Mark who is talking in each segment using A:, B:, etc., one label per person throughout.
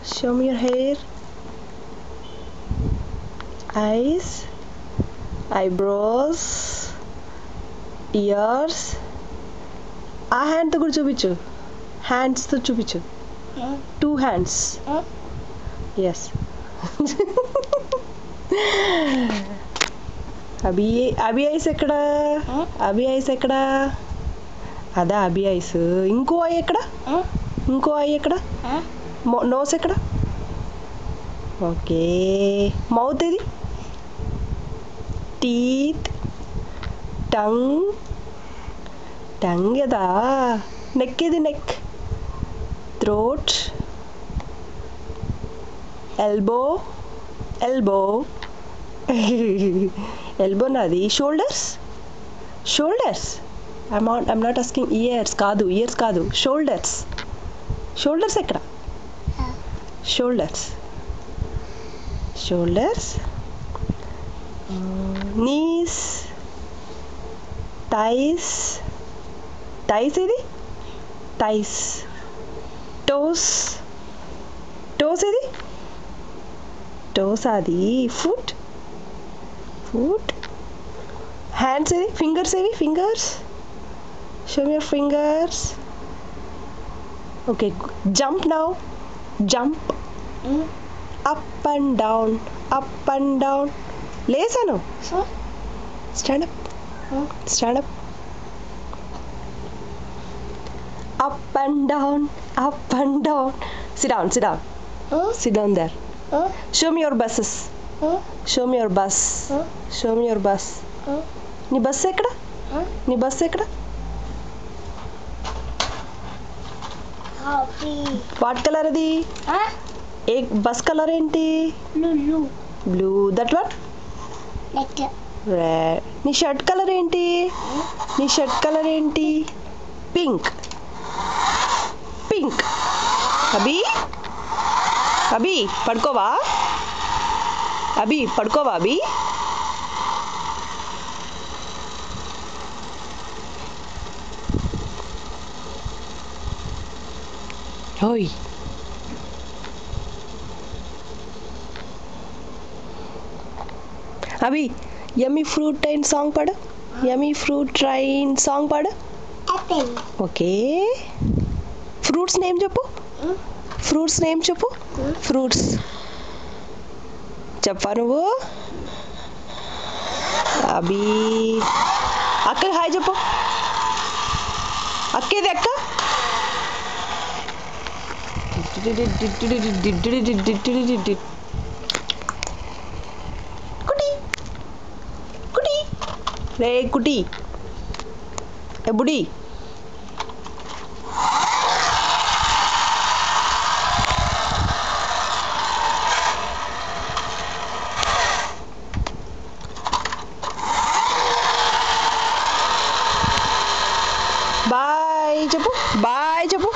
A: Show me your hair. Eyes, eyebrows, ears. ఆ హ్యాండ్తో కూడా చూపించు. హ్యాండ్స్తో చూపించు. 2 hands. ఎస్. అభి ఐస్ ఎక్కడ? అభి ఐస్ ఎక్కడ? అదా అభి ఐస్. ఇంకో ఐ ఎక్కడ? ఇంకో ఐ ఎక్కడ? నోస్ ఎక్కడ? ఓకే. మౌత్ ఇది? Teeth, tongue. టంగ్ కదా. నెక్ ఇది? Neck, throat, elbow. Elbow elbow నాది. Shoulders. Shoulders. I'm not asking ears కాదు. ఇయర్స్ కాదు, షోల్డర్స్. షోల్డర్స్ ఎక్కడ? Shoulders. Shoulders. Knees, thighs. Thighs ఇది? థైస్. టోస్. టోస్ ఇది? టోస్ అది. ఫుట్. ఫుట్. హ్యాండ్స్ ఇది? ఫింగర్స్ ఏవి? Fingers. Show me your fingers. Okay. Jump now. Jump. Up and down. Up and down. లేసాను. Stand up. Stand up. Up and down, up and down. Sit down, sit down. Sit down there. Show me your buses. Show me your bus. Show me your bus. నీ bus ఎక్కడ? నీ bus ఎక్కడ? What colour అది? ఏ bus colour ఏంటి? Blue. That one? Red. నీ shirt colour ఏంటి? నీ shirt colour ఏంటి? పింక్. పింక్. అభి, అభి పడుకోవా? అభి పడుకోవా? అభి ఓయ్. అభి యమ్మీ ఫ్రూట్ ట్రైన్ సాంగ్ పాడు. యమ్మీ ఫ్రూట్ ట్రైన్ సాంగ్ పాడు. ఓకే. ఫ్రూట్స్ నేమ్ చెప్పు. ఫ్రూట్స్ నేమ్ చెప్పు. ఫ్రూట్స్ చెప్పా నువ్వు? అభి అక్కకి హాయ్ చెప్పు. అక్కేది అక్క. కుటి కుటి రే కుటి ఏ బుడి. బాయ్ చెప్పు. బాయ్ చెప్పు.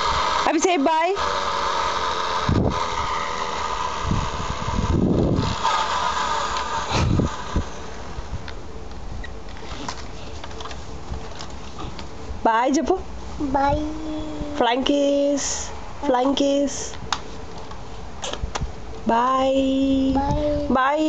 A: అవి సే బాయ్. బాయ్ చెప్పు. Bye. Flying kiss. Flying kiss. Bye. Bye. Bye.